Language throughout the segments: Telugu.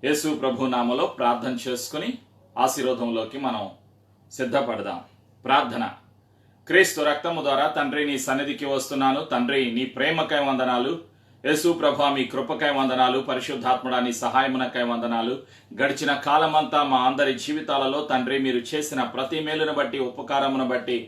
యేసు ప్రభు నామములో ప్రార్థన చేసుకుని ఆశీర్వాదంలోకి మనం సిద్ధపడదాం. ప్రార్థన. క్రీస్తు రక్తము ద్వారా తండ్రి నీ సన్నిధికి వస్తున్నాను. తండ్రి నీ ప్రేమకై వందనాలు. యేసు ప్రభు మీ కృపకై వందనాలు. పరిశుద్ధాత్ముడా నీ సహాయమునకై వందనాలు. గడిచిన కాలమంతా మా అందరి జీవితాలలో తండ్రి మీరు చేసిన ప్రతి మేలును బట్టి, ఉపకారమును బట్టి,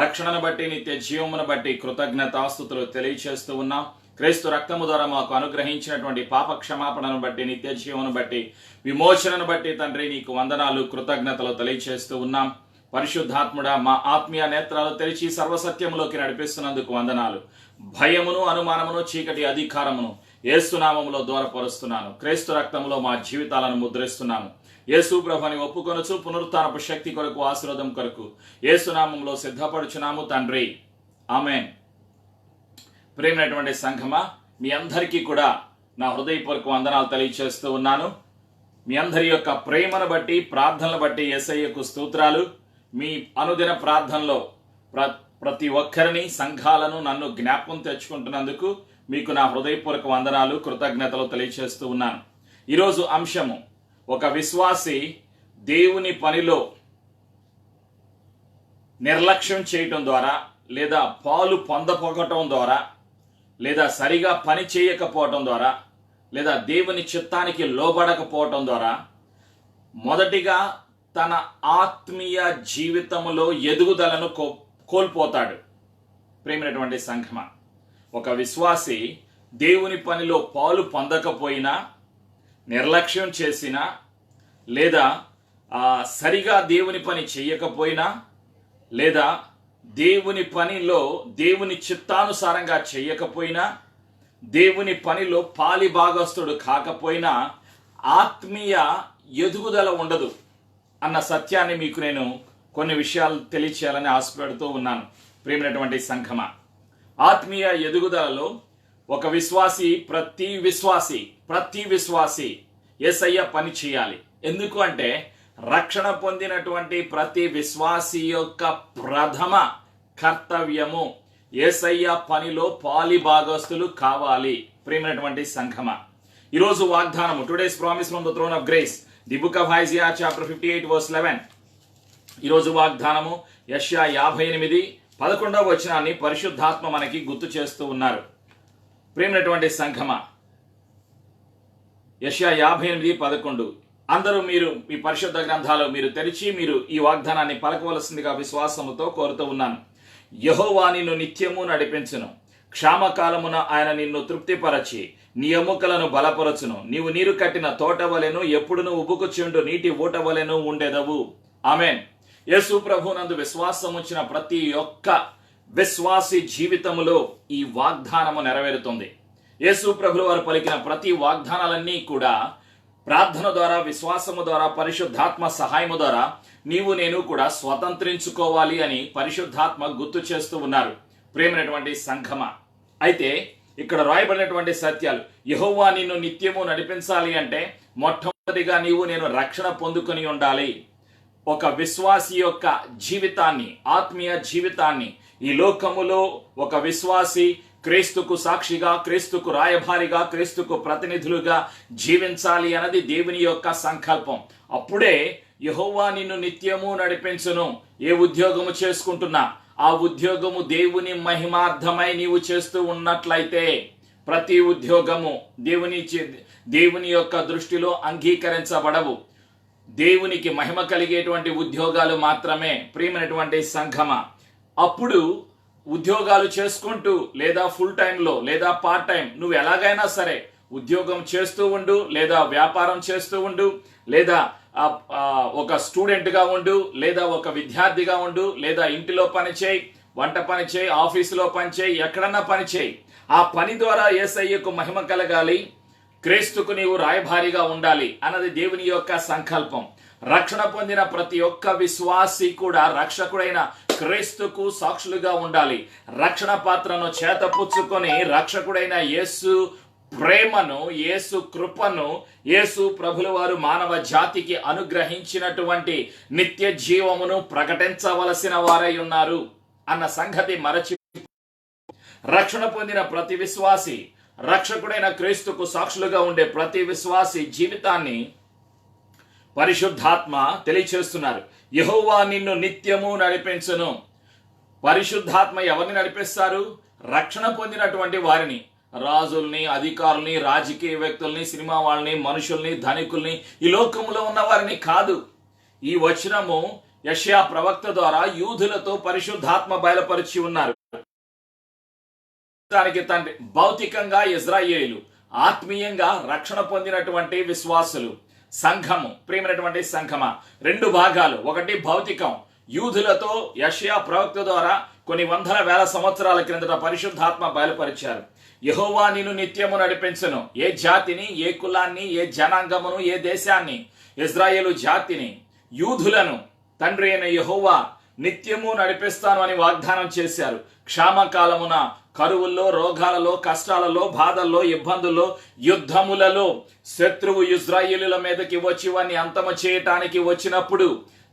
రక్షణను బట్టి, నిత్య జీవమును బట్టి కృతజ్ఞతాస్తుతులు తెలియచేస్తూ ఉన్నాం. క్రీస్తు రక్తము ద్వారా మాకు అనుగ్రహించినటువంటి పాప క్షమాపణను బట్టి, నిత్య జీవమును బట్టి, విమోచనను బట్టి తండ్రి నీకు వందనాలు, కృతజ్ఞతలు తెలియచేస్తూ ఉన్నాం. పరిశుద్ధాత్ముడా మా ఆత్మీయ నేత్రాలు తెరిచి సర్వసత్యములోకి నడిపిస్తున్నందుకు వందనాలు. భయమును, అనుమానమును, చీకటి అధికారమును యేసు నామములో దూరపరుస్తున్నాను. క్రీస్తు రక్తములో మా జీవితాలను ముద్రిస్తున్నాము. యేసు ప్రభుని ఒప్పుకొనుచు పునరుత్థానపు శక్తి కొరకు, ఆశీర్వాదం కొరకు యేసు నామములో సిద్ధపడుచున్నాము తండ్రి. ఆమేన్. ప్రేమైనటువంటి సంఘమా, మీ అందరికీ కూడా నా హృదయపూర్వక వందనాలు తెలియచేస్తూ ఉన్నాను. మీ అందరి యొక్క ప్రేమను బట్టి, ప్రార్థనలు బట్టి యేసయ్యకు స్తోత్రాలు. మీ అనుదిన ప్రార్థనలో ప్రతి ఒక్కరిని, సంఘాలను నన్ను జ్ఞాపకం తెచ్చుకుంటున్నందుకు మీకు నా హృదయపూర్వక వందనాలు, కృతజ్ఞతలు తెలియచేస్తూ ఉన్నాను. ఈరోజు అంశము, ఒక విశ్వాసి దేవుని పనిలో నిర్లక్ష్యం చేయటం ద్వారా, లేదా పాలు పొందపోవటం ద్వారా, లేదా సరిగా పని చేయకపోవటం ద్వారా, లేదా దేవుని చిత్తానికి లోబడకపోవటం ద్వారా మొదటిగా తన ఆత్మీయ జీవితంలో ఎదుగుదలను కోల్పోతాడు. ప్రేమైనటువంటి సంఘమా, ఒక విశ్వాసి దేవుని పనిలో పాలు పొందకపోయినా, నిర్లక్ష్యం చేసినా, లేదా సరిగా దేవుని పని చేయకపోయినా, లేదా దేవుని పనిలో దేవుని చిత్తానుసారంగా చేయకపోయినా, దేవుని పనిలో పాలి భాగస్థుడు కాకపోయినా ఆత్మీయ ఎదుగుదల ఉండదు అన్న సత్యాన్ని మీకు నేను కొన్ని విషయాలు తెలియచేయాలని ఆశపడుతూ ఉన్నాను. ప్రేమైనటువంటి సంఘమా, ఆత్మీయ ఎదుగుదలలో ఒక విశ్వాసి, ప్రతి విశ్వాసి యేసయ్య పని చేయాలి. ఎందుకు అంటే రక్షణ పొందినటువంటి ప్రతి విశ్వాసి యొక్క ప్రథమ కర్తవ్యము యేసయ్య పనిలో పాలి భాగస్తులు కావాలి. ప్రేమైనటువంటి సంఘమా, ఈరోజు వాగ్దానము, today's promise from the throne of grace, the book of Isaiah chapter 58 verse 11. ఈరోజు వాగ్దానము యెషయా 58:11 వచనాన్ని పరిశుద్ధాత్మ మనకి గుర్తు చేస్తూ ఉన్నారు. ప్రేమైనటువంటి సంఘమా, యెషయా 58:11. అందరూ మీరు మీ పరిశుద్ధ గ్రంథాలు మీరు తెరిచి మీరు ఈ వాగ్దానాన్ని పలకవలసిందిగా విశ్వాసముతో కోరుతూ ఉన్నాను. యెహోవా నిన్ను నిత్యము నడిపించును, క్షామకాలమున ఆయన నిన్ను తృప్తిపరచి నీ ఎముకలను బలపరచును. నీవు నీరు కట్టిన తోట వలెను, ఎప్పుడును ఉబుకుచుండు నీటి ఊట వలెను ఉండెదవు. ఆమేన్. యేసు ప్రభునందు విశ్వాసం ఉంచిన ప్రతి ఒక్క విశ్వాసి జీవితములో ఈ వాగ్దానము నెరవేరుతుంది. యేసు ప్రభువు వారు పలికిన ప్రతి వాగ్దానాలన్నీ కూడా ప్రార్థన ద్వారా, విశ్వాసము ద్వారా, పరిశుద్ధాత్మ సహాయము ద్వారా నీవు నేను కూడా స్వతంత్రించుకోవాలి అని పరిశుద్ధాత్మ గుర్తు చేస్తూ ఉన్నారు. ప్రేమైనటువంటి సంఘమా, అయితే ఇక్కడ రాయబడినటువంటి సత్యాలు, యెహోవా నిన్ను నిత్యము నడిపించాలి అంటే మొట్టమొదటిగా నీవు నేను రక్షణ పొందుకొని ఉండాలి. ఒక విశ్వాసి యొక్క జీవితాన్ని, ఆత్మీయ జీవితాన్ని ఈ లోకములో ఒక విశ్వాసి క్రీస్తుకు సాక్షిగా, క్రీస్తుకు రాయభారిగా, క్రీస్తుకు ప్రతినిధులుగా జీవించాలి అన్నది దేవుని యొక్క సంకల్పం. అప్పుడే యెహోవా నిన్ను నిత్యము నడిపించును. ఏ ఉద్యోగము చేసుకుంటున్నా ఆ ఉద్యోగము దేవుని మహిమార్థమై నీవు చేస్తూ ఉన్నట్లయితే, ప్రతి ఉద్యోగము దేవుని యొక్క దృష్టిలో అంగీకరించబడవు. దేవునికి మహిమ కలిగేటువంటి ఉద్యోగాలు మాత్రమే. ప్రియమైనటువంటి సంఘమా, అప్పుడు ఉద్యోగాలు చేసుకుంటూ, లేదా ఫుల్ టైంలో, లేదా పార్ట్ టైం, నువ్వు ఎలాగైనా సరే ఉద్యోగం చేస్తూ ఉండు, లేదా వ్యాపారం చేస్తూ ఉండు, లేదా ఒక స్టూడెంట్గా ఉండు, లేదా ఒక విద్యార్థిగా ఉండు, లేదా ఇంటిలో పని చేయి, వంట పని చేయి, ఆఫీసులో పని చేయి, ఎక్కడన్నా పని చేయి. ఆ పని ద్వారా యేసయ్యకు మహిమ కలగాలి, క్రీస్తుకు నీవు రాయభారిగా ఉండాలి అన్నది దేవుని యొక్క సంకల్పం. రక్షణ పొందిన ప్రతి ఒక్క విశ్వాసి కూడా రక్షకుడైన క్రీస్తుకు సాక్షులుగా ఉండాలి. రక్షణ పాత్రను చేతపుచ్చుకొని రక్షకుడైన యేసు ప్రేమను, యేసు కృపను, యేసు ప్రభుల వారు మానవ జాతికి అనుగ్రహించినటువంటి నిత్య జీవమును ప్రకటించవలసిన వారై ఉన్నారు అన్న సంగతి మరచి, రక్షణ పొందిన ప్రతి విశ్వాసి, రక్షకుడైన క్రీస్తుకు సాక్షులుగా ఉండే ప్రతి విశ్వాసి జీవితాన్ని పరిశుద్ధాత్మ తెలియచేస్తున్నారు, యెహోవా నిన్ను నిత్యము నడిపించును. పరిశుద్ధాత్మ ఎవరిని నడిపిస్తారు? రక్షణ పొందినటువంటి వారిని, రాజుల్ని, అధికారుల్ని, రాజకీయ వ్యక్తుల్ని, సినిమా వాళ్ళని, మనుషుల్ని, ధనికుల్ని, ఈ లోకంలో ఉన్న వారిని కాదు. ఈ వచనము యెషయా ప్రవక్త ద్వారా యూదులతో పరిశుద్ధాత్మ బయలుపరిచి ఉన్నారు. దానికి తండ్రి భౌతికంగా ఇజ్రాయేలు, ఆత్మీయంగా రక్షణ పొందినటువంటి విశ్వాసులు, సంఘము, ప్రియమైనటువంటి సంఘమా, రెండు భాగాలు. ఒకటి భౌతికం, యూదులతో యెషయా ప్రవక్త ద్వారా కొన్ని వందల వేల సంవత్సరాల క్రిందట పరిశుద్ధాత్మ బయలుపరిచారు. యెహోవా నిన్ను నిత్యము నడిపించును. ఏ జాతిని, ఏ కులాన్ని, ఏ జనాంగమును, ఏ దేశాన్ని, ఇజ్రాయేలు జాతిని, యూదులను తండ్రి అయిన యెహోవా నిత్యము నడిపిస్తాను అని వాగ్దానం చేశారు. క్షామకాలమున, కరువుల్లో, రోగాలలో, కష్టాలలో, బాధల్లో, ఇబ్బందుల్లో, యుద్ధములలో శత్రువు ఇజ్రాయేలుల మీదకి వచ్చి వారిని అంతము చేయటానికి వచ్చినప్పుడు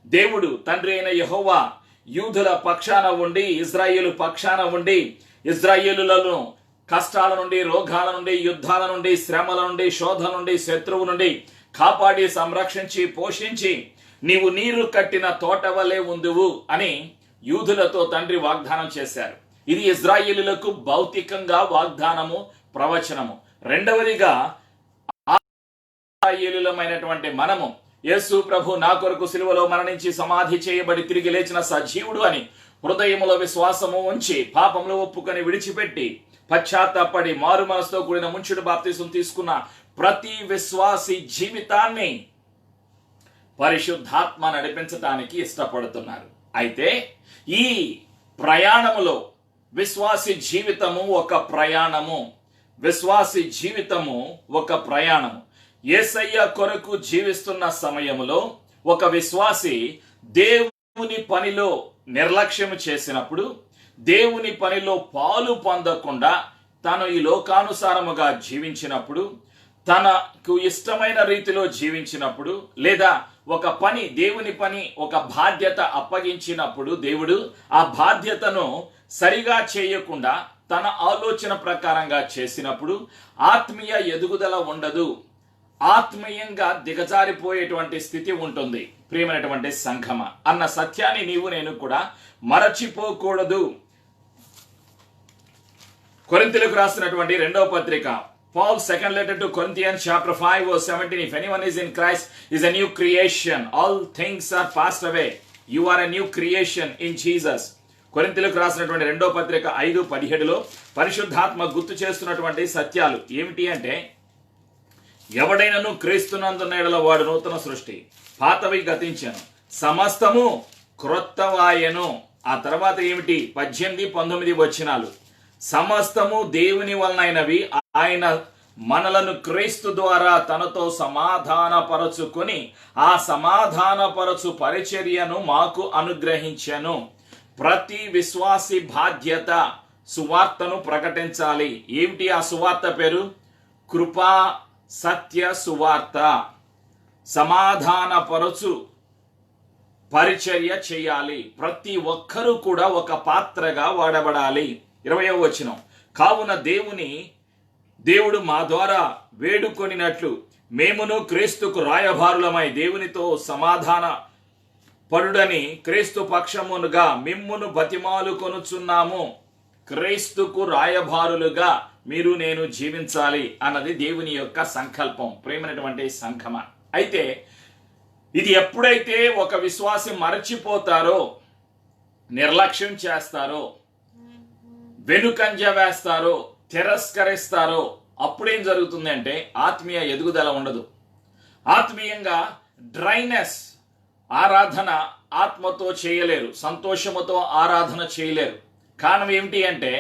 దేవుడు తండ్రి అయిన యెహోవా యూదుల పక్షాన ఉండి, ఇజ్రాయేలు పక్షాన ఉండి, ఇజ్రాయేలులను కష్టాల నుండి, రోగాల నుండి, యుద్ధాల నుండి, శ్రమల నుండి, శోధన నుండి, శత్రువు నుండి కాపాడి, సంరక్షించి, పోషించి నీవు నీరు కట్టిన తోట వలె ఉందువు అని యూదులతో తండ్రి వాగ్దానం చేశారు. ఇది ఇజ్రాయేలులకు భౌతికంగా వాగ్దానము, ప్రవచనము. రెండవదిగా ఇశ్రాయేలులమైనటువంటి మనము, యేసు ప్రభు నా కొరకు సిలువలో మరణించి సమాధి చేయబడి తిరిగి లేచిన సజీవుడు అని హృదయములో విశ్వాసము ఉంచి, పాపంలో ఒప్పుకొని విడిచిపెట్టి, పశ్చాత్తాపడి, మారు మనసుతో కూడిన ముంచుడు బాప్తిసం తీసుకున్న ప్రతి విశ్వాసి జీవితాన్ని పరిశుద్ధాత్మ నడిపించటానికి ఇష్టపడుతున్నారు. అయితే ఈ ప్రయాణములో విశ్వాసి జీవితము ఒక ప్రయాణము. విశ్వాసి జీవితము ఒక ప్రయాణము. యేసయ్య కొరకు జీవిస్తున్న సమయములో ఒక విశ్వాసి దేవుని పనిలో నిర్లక్ష్యం చేసినప్పుడు, దేవుని పనిలో పాలు పొందకుండా తాను ఈ లోకానుసారముగా జీవించినప్పుడు, తనకు ఇష్టమైన రీతిలో జీవించినప్పుడు, లేదా ఒక పని, దేవుని పని, ఒక బాధ్యత అప్పగించినప్పుడు దేవుడు ఆ బాధ్యతను సరిగా చేయకుండా తన ఆలోచన ప్రకారంగా చేసినప్పుడు ఆత్మీయ ఎదుగుదల ఉండదు. ఆత్మీయంగా దిగజారిపోయేటువంటి స్థితి ఉంటుంది. ప్రియమైనటువంటి సంఘమ అన్న సత్యాన్ని నీవు నేను కూడా మరచిపోకూడదు. కొరింథీయులకు రాసినటువంటి రెండవ పత్రిక, Paul's second letter to Corinthians chapter 5 verse 17, if anyone is in Christ is a new creation, all things are passed away, you are a new creation in Jesus. కొరింథీయులకు రాసినటువంటి రెండవ పత్రిక 5:17లో పరిశుద్ధాత్మ గుర్తు చేస్తున్నటువంటి సత్యాలు ఏమిటి అంటే, ఎవడైనను క్రీస్తునందున్న యెడల వాడు నూతన సృష్టి, పాతవి గతించెను, సమస్తము క్రొత్తవాయెను. ఆ తర్వాత ఏమిటి? 18-19 వచనాలు, సమస్తము దేవుని వలనైనవి, ఆయన మనలను క్రీస్తు ద్వారా తనతో సమాధానపరచుకొని ఆ సమాధానపరచు పరిచర్యను మాకు అనుగ్రహించెను. ప్రతి విశ్వాసి బాధ్యత సువార్తను ప్రకటించాలి. ఏమిటి ఆ సువార్త పేరు? కృపా సత్య సువార్త. సమాధానపరచు పరిచర్య చేయాలి. ప్రతి ఒక్కరూ కూడా ఒక పాత్రగా వాడబడాలి. 20వ వచనం, కావున దేవుడు మా ద్వారా వేడుకొనినట్లు మేమును క్రీస్తుకు రాయభారులమై దేవునితో సమాధాన పరుడని క్రీస్తు పక్షమునుగా మిమ్మును బతిమాలు కొనుచున్నాము. క్రీస్తుకు రాయభారులుగా మీరు నేను జీవించాలి అన్నది దేవుని యొక్క సంకల్పం. ప్రేమైనటువంటి సంఘమ, అయితే ఇది ఎప్పుడైతే ఒక విశ్వాసి మరచిపోతారో, నిర్లక్ష్యం చేస్తారో, వెనుకంజ వేస్తారో, తిరస్కరిస్తారో, అప్పుడేం జరుగుతుంది అంటే ఆత్మీయ ఎదుగుదల ఉండదు. ఆత్మీయంగా డ్రైనెస్. ఆరాధన ఆత్మతో చేయలేరు, సంతోషముతో ఆరాధన చేయలేరు. కారణం ఏమిటి అంటే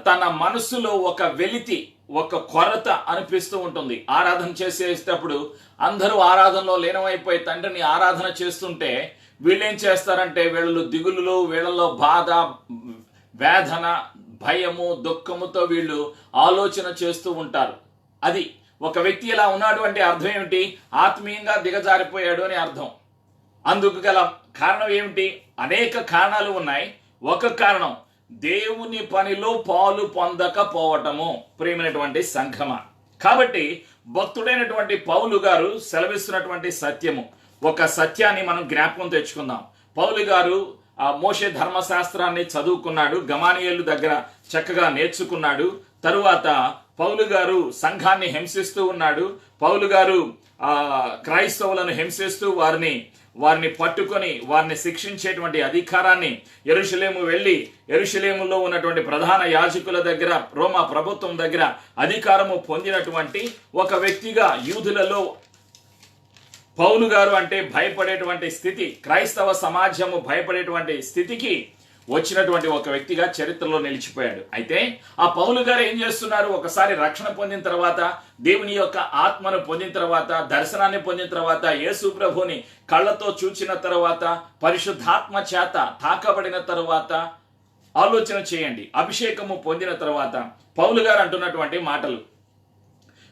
తన మనసులో ఒక వెలితి, ఒక కొరత అనిపిస్తూ ఉంటుంది. ఆరాధన చేసేటప్పుడు అందరూ ఆరాధనలో లీనమైపోయి తండ్రిని ఆరాధన చేస్తుంటే వీళ్ళేం చేస్తారంటే వీళ్ళు దిగులులో, వీళ్ళలో బాధ, వేదన, భయము, దుఃఖముతో వీళ్ళు ఆలోచన చేస్తూ ఉంటారు. అది ఒక వ్యక్తి ఇలా ఉన్నాడు అంటే అర్థం ఏమిటి? ఆత్మీయంగా దిగజారిపోయాడు అని అర్థం. అందుకు గల కారణం ఏమిటి? అనేక కారణాలు ఉన్నాయి. ఒక కారణం దేవుని పనిలో పాలు పొందకపోవటము. ప్రియమైనటువంటి సంఘమ, కాబట్టి భక్తుడైనటువంటి పౌలు గారు సెలవిస్తున్నటువంటి సత్యము, ఒక సత్యాన్ని మనం జ్ఞాపకం తెచ్చుకుందాం. పౌలు గారు మోషే ధర్మశాస్త్రాన్ని చదువుకున్నాడు, గమానియేలు దగ్గర చక్కగా నేర్చుకున్నాడు. తరువాత పౌలు గారు సంఘాన్ని హింసిస్తూ ఉన్నాడు. పౌలు గారు క్రైస్తవులను హింసిస్తూ వారిని పట్టుకొని వారిని శిక్షించేటువంటి అధికారాన్ని యెరూషలేము వెళ్ళి యెరూషలేములో ఉన్నటువంటి ప్రధాన యాజకుల దగ్గర, రోమా ప్రభుత్వం దగ్గర అధికారము పొందినటువంటి ఒక వ్యక్తిగా యూదులలో పౌలు గారు అంటే భయపడేటువంటి స్థితి, క్రైస్తవ సమాజము భయపడేటువంటి స్థితికి వచ్చినటువంటి ఒక వ్యక్తిగా చరిత్రలో నిలిచిపోయాడు. అయితే ఆ పౌలు గారు ఏం చేస్తున్నారు? ఒకసారి రక్షణ పొందిన తర్వాత, దేవుని యొక్క ఆత్మను పొందిన తర్వాత, దర్శనాన్ని పొందిన తర్వాత, యేసు ప్రభుని కళ్ళతో చూచిన తర్వాత, పరిశుద్ధాత్మ చేత తాకబడిన తర్వాత ఆలోచన చేయండి. అభిషేకము పొందిన తర్వాత పౌలు గారు అంటున్నటువంటి మాటలు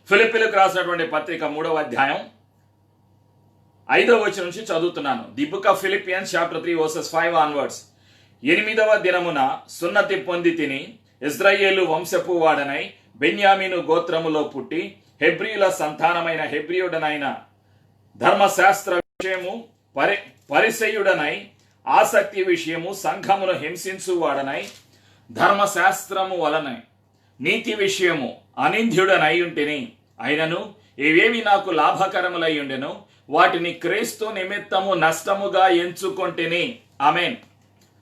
ఫిలిప్పీలకు రాసినటువంటి పత్రిక 3వ అధ్యాయం 5వ వచనం నుంచి చదువుతున్నాను. The book of Philippians chapter 3 versus 5 onwards. 8వ దినమున సున్నతి పొంది తిని, ఇజ్రాయేలు వంశపు వాడనై, బెన్యామీను గోత్రములో పుట్టి, హెబ్రీయుల సంతానమైన హెబ్రియుడనైన, ధర్మశాస్త్ర విషయము పరిసయ్యుడనై, ఆసక్తి విషయము సంఘమును హింసించు వాడనై, ధర్మశాస్త్రము వలనై, నీతి విషయము అనింద్యుడనై ఉంటిని. అయినను ఇవేవి నాకు లాభకరములై ఉండెను, వాటిని క్రీస్తు నిమిత్తము నష్టముగా ఎంచుకొంటిని. ఆమేన్.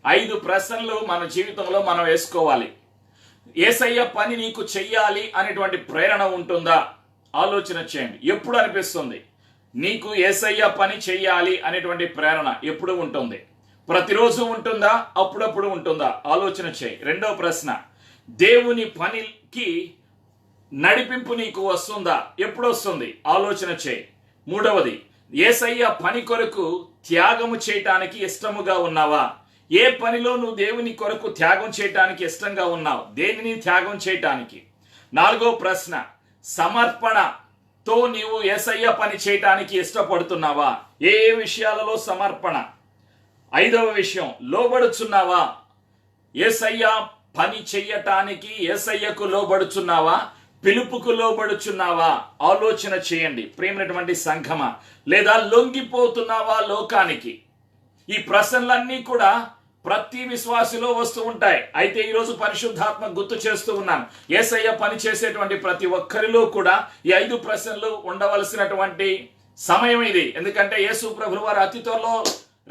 5 ప్రశ్నలు మన జీవితంలో మనం వేసుకోవాలి. యేసయ్య పని నీకు చెయ్యాలి అనేటువంటి ప్రేరణ ఉంటుందా? ఆలోచన చేయండి. ఎప్పుడు అనిపిస్తుంది నీకు యేసయ్య పని చెయ్యాలి అనేటువంటి ప్రేరణ? ఎప్పుడు ఉంటుంది? ప్రతిరోజు ఉంటుందా? అప్పుడప్పుడు ఉంటుందా? ఆలోచన చేయి. 2వ ప్రశ్న, దేవుని పనికి నడిపింపు నీకు వస్తుందా? ఎప్పుడు వస్తుంది? ఆలోచన చేయి. 3వది, యేసయ్య పని కొరకు త్యాగము చేయటానికి ఇష్టముగా ఉన్నావా? ఏ పనిలో నువ్వు దేవుని కొరకు త్యాగం చేయటానికి ఇష్టంగా ఉన్నావు? దేనిని త్యాగం చేయటానికి? 4వ ప్రశ్న, సమర్పణతో నీవు యేసయ్య పని చేయటానికి ఇష్టపడుతున్నావా? ఏ విషయాలలో సమర్పణ? 5వ విషయం, లోబడుచున్నావా? యేసయ్య పని చెయ్యటానికి యేసయ్యకు లోబడుచున్నావా? పిలుపుకు లోబడుచున్నావా? ఆలోచన చేయండి ప్రియమైనటువంటి సంఘమా. లేదా లొంగిపోతున్నావా లోకానికి? ఈ ప్రశ్నలన్నీ కూడా ప్రతి విశ్వాసిలో వస్తూ ఉంటాయి. అయితే ఈరోజు పరిశుద్ధాత్మ గుర్తు చేస్తూ ఉన్నాను, యేసయ్య పని చేసేటువంటి ప్రతి ఒక్కరిలో కూడా ఈ 5 ప్రశ్నలు ఉండవలసినటువంటి సమయం ఇది. ఎందుకంటే యేసు ప్రభువు వారు అతి త్వరలో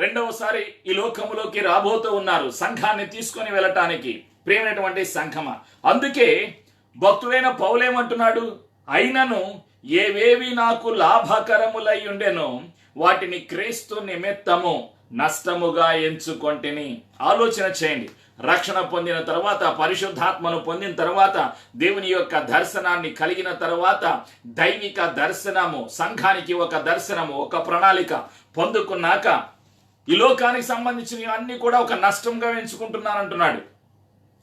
రెండవసారి ఈ లోకములోకి రాబోతూ ఉన్నారు, సంఘాన్ని తీసుకొని వెళ్ళటానికి. ప్రియమైనటువంటి సంఘమా, అందుకే భక్తుడైన పౌలేమంటున్నాడు? అయినను ఏవేవి నాకు లాభకరములై ఉండెనో వాటిని క్రీస్తు నిమిత్తము నష్టముగా ఎంచుకొంటిని. ఆలోచన చేయండి. రక్షణ పొందిన తర్వాత, పరిశుద్ధాత్మను పొందిన తర్వాత, దేవుని యొక్క దర్శనాన్ని కలిగిన తర్వాత, దైవిక దర్శనము, సంఘానికి ఒక దర్శనము, ఒక ప్రణాళిక పొందుకున్నాక ఈ లోకానికి సంబంధించిన అన్ని కూడా ఒక నష్టంగా ఎంచుకుంటున్నానంటున్నాడు.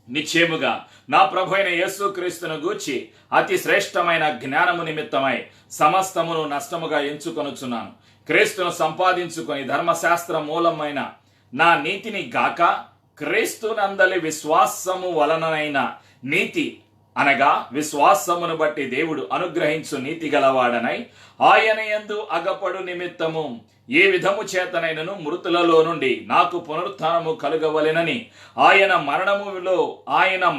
నిశ్చయముగా నా ప్రభు అయిన యేసు క్రీస్తును గూర్చి అతి శ్రేష్టమైన జ్ఞానము నిమిత్తమై సమస్తమును నష్టముగా ఎంచుకొనుచున్నాను. క్రీస్తును సంపాదించుకొని ధర్మశాస్త్ర మూలమైన నా నీతిని గాక, క్రీస్తునందలి విశ్వాసము వలనైన నీతి అనగా విశ్వాసమును బట్టి దేవుడు అనుగ్రహించు నీతి గలవాడనై, ఆయన యందు అగపడు నిమిత్తము ఏ విధము చేతనైనను మృతులలో నుండి నాకు పునరుత్థానము కలుగవలెనని, ఆయన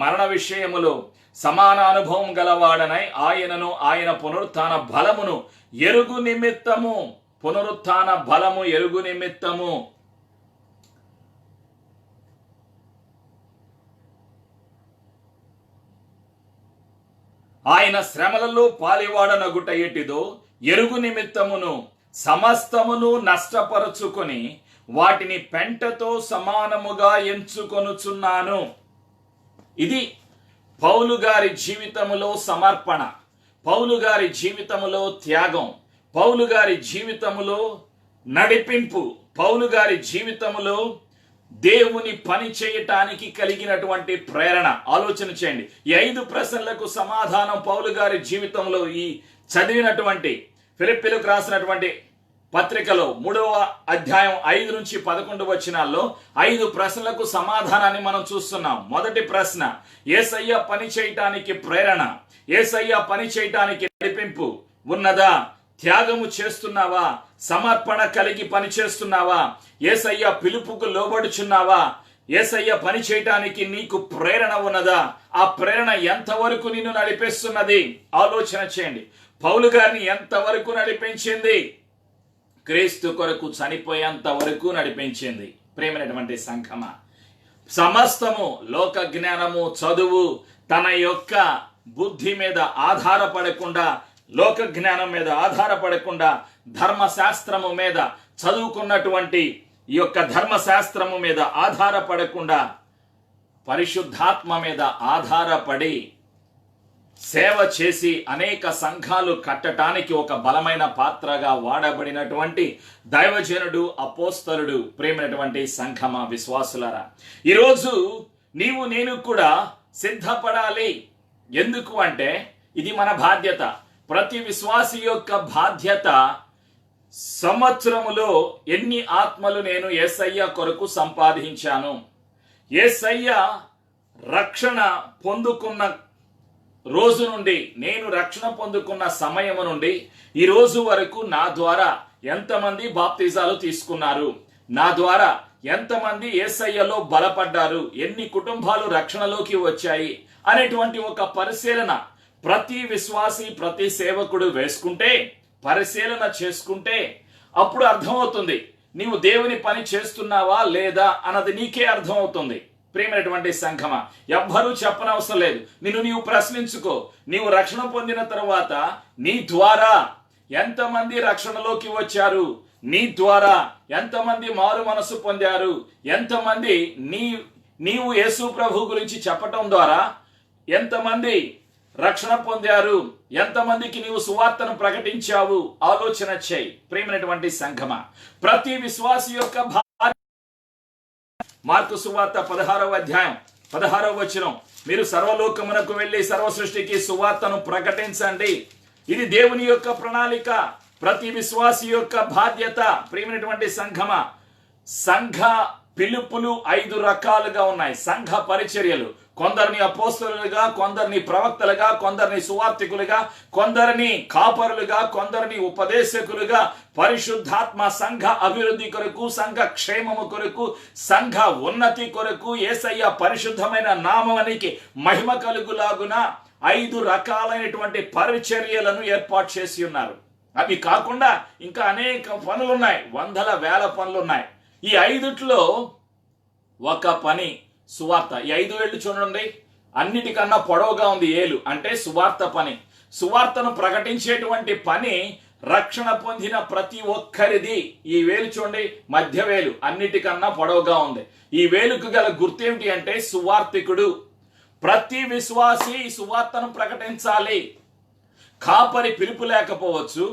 మరణ విషయములో సమాన అనుభవం గలవాడనై, ఆయనను ఆయన పునరుత్థాన బలమును ఎరుగు నిమిత్తము, పునరుత్థాన బలము ఎరుగు నిమిత్తము ఆయన శ్రమలలో పాలివాడనగుట ఎటిదో ఎరుగు నిమిత్తమును సమస్తమును నష్టపరుచుకొని వాటిని పెంటతో సమానముగా ఎంచుకొనుచున్నాను. ఇది పౌలు గారి జీవితములో సమర్పణ, పౌలు గారి జీవితములో త్యాగం, పౌలు గారి జీవితములో నడిపింపు, పౌలు గారి జీవితములో దేవుని పని చేయటానికి కలిగినటువంటి ప్రేరణ. ఆలోచన చేయండి. ఈ 5 ప్రశ్నలకు సమాధానం పౌలు గారి జీవితంలో ఈ చదివినటువంటి ఫిలిప్పీలకు రాసినటువంటి పత్రికలో 3వ అధ్యాయం 5 నుంచి 11 వచనాల్లో 5 ప్రశ్నలకు సమాధానాన్ని మనం చూస్తున్నాం. మొదటి ప్రశ్న, యేసయ్య పని చేయటానికి ప్రేరణ, యేసయ్య పని చేయటానికి నడిపింపు ఉన్నదా? త్యాగము చేస్తున్నావా? సమర్పణ కలిగి పనిచేస్తున్నావా? యేసయ్య పిలుపుకు లోబడుచున్నావా? యేసయ్య పని చేయటానికి నీకు ప్రేరణ ఉన్నదా? ఆ ప్రేరణ ఎంతవరకు నిన్ను నడిపిస్తున్నది? ఆలోచన చేయండి. పౌలు గారిని ఎంతవరకు నడిపించింది? క్రీస్తు కొరకు చనిపోయేంత వరకు నడిపించింది. ప్రేమైనటువంటి సంఘమా, సమస్తము లోక జ్ఞానము, చదువు, తన యొక్క బుద్ధి మీద ఆధారపడకుండా, లోక జ్ఞానం మీద ఆధారపడకుండా, ధర్మశాస్త్రము మీద చదువుకున్నటువంటి ఈ యొక్క ధర్మశాస్త్రము మీద ఆధారపడకుండా పరిశుద్ధాత్మ మీద ఆధారపడి సేవ చేసి అనేక సంఘాలు కట్టడానికి ఒక బలమైన పాత్రగా వాడబడినటువంటి దైవజనుడు, అపోస్తలుడు. ప్రేమైనటువంటి సంఘమ విశ్వాసులారా, ఈరోజు నీవు నేను కూడా సిద్ధపడాలి. ఎందుకు అంటే ఇది మన బాధ్యత. ప్రతి విశ్వాసి యొక్క బాధ్యత. సంవత్సరములో ఎన్ని ఆత్మలు నేను యేసయ్య కొరకు సంపాదించాను? యేసయ్య రక్షణ పొందుకున్న రోజు నుండి, నేను రక్షణ పొందుకున్న సమయము నుండి ఈ రోజు వరకు నా ద్వారా ఎంతమంది బాప్తిజాలు తీసుకున్నారు? నా ద్వారా ఎంతమంది యేసయ్యలో బలపడ్డారు? ఎన్ని కుటుంబాలు రక్షణలోకి వచ్చాయి అనేటువంటి ఒక పరిశీలన ప్రతి విశ్వాసి, ప్రతి సేవకుడు వేసుకుంటే, పరిశీలన చేసుకుంటే అప్పుడు అర్థమవుతుంది నీవు దేవుని పని చేస్తున్నావా లేదా అన్నది నీకే అర్థమవుతుంది. ప్రియమైనటువంటి సంఘమా, ఎవ్వరూ చెప్పనవసరం లేదు. నీవు ప్రశ్నించుకో. నీవు రక్షణ పొందిన తరువాత నీ ద్వారా ఎంతమంది రక్షణలోకి వచ్చారు? నీ ద్వారా ఎంతమంది మారు మనసు పొందారు? ఎంతమంది నీవు యేసు ప్రభు గురించి చెప్పటం ద్వారా ఎంతమంది రక్షణ పొందారు? ఎంతమందికి నీవు సువార్తను ప్రకటించావు? ఆలోచన చేయి. ప్రియమైనటువంటి సంఘమా, ప్రతి విశ్వాసి యొక్క మార్కు సువార్త 16వ అధ్యాయం 16వ వచనం, మీరు సర్వలోకమునకు వెళ్ళి సర్వ సృష్టికి సువార్తను ప్రకటించండి. ఇది దేవుని యొక్క ప్రణాళిక, ప్రతి విశ్వాసి యొక్క బాధ్యత. ప్రియమైనటువంటి సంఘమా, సంఘ పిలుపులు 5 రకాలుగా ఉన్నాయి. సంఘ పరిచర్యలు, కొందరిని అపోస్తలులుగా, కొందరిని ప్రవక్తలుగా, కొందరిని సువార్తికులుగా, కొందరిని కాపరులుగా, కొందరిని ఉపదేశకులుగా, పరిశుద్ధాత్మ సంఘ అభివృద్ధి కొరకు, సంఘ క్షేమము కొరకు, సంఘ ఉన్నతి కొరకు, యేసయ్య పరిశుద్ధమైన నామమునికి మహిమ కలుగులాగున 5 రకాలైనటువంటి పరిచర్యలను ఏర్పాటు చేసి ఉన్నారు. అవి కాకుండా ఇంకా అనేక పనులున్నాయి, వందల వేల పనులున్నాయి. ఈ 5లో ఒక పని సువార్త. ఈ 5 ఏళ్ళు చూడండి, అన్నిటికన్నా పొడవుగా ఉంది ఏలు, అంటే సువార్త పని. సువార్తను ప్రకటించేటువంటి పని రక్షణ పొందిన ప్రతి ఒక్కరిది. ఈ వేలు చూడండి, మధ్య వేలు అన్నిటికన్నా పొడవుగా ఉంది. ఈ వేలుకు గల గుర్తేమిటి అంటే సువార్తికుడు. ప్రతి విశ్వాసి సువార్తను ప్రకటించాలి. కాపరి పిలుపు లేకపోవచ్చు,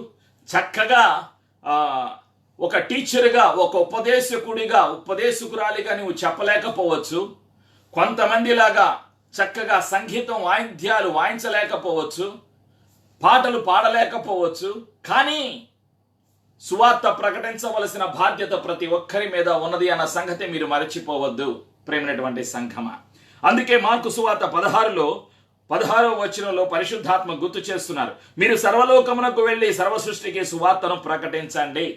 చక్కగా ఒక టీచర్గా, ఒక ఉపదేశకుడిగా, ఉపదేశకురాలిగా నువ్వు చెప్పలేకపోవచ్చు. కొంతమందిలాగా చక్కగా సంగీతం వాయిద్యాలు వాయించలేకపోవచ్చు, పాటలు పాడలేకపోవచ్చు. కానీ సువార్త ప్రకటించవలసిన బాధ్యత ప్రతి ఒక్కరి మీద ఉన్నది అన్న సంగతి మీరు మరచిపోవద్దు. ప్రేమైనటువంటి సంఘమా, అందుకే మార్కు సువార్త 16వ వచనంలో పరిశుద్ధాత్మ గుర్తు చేస్తున్నారు, మీరు సర్వలోకమునకు వెళ్ళి సర్వ సృష్టికి సువార్తను ప్రకటించండి.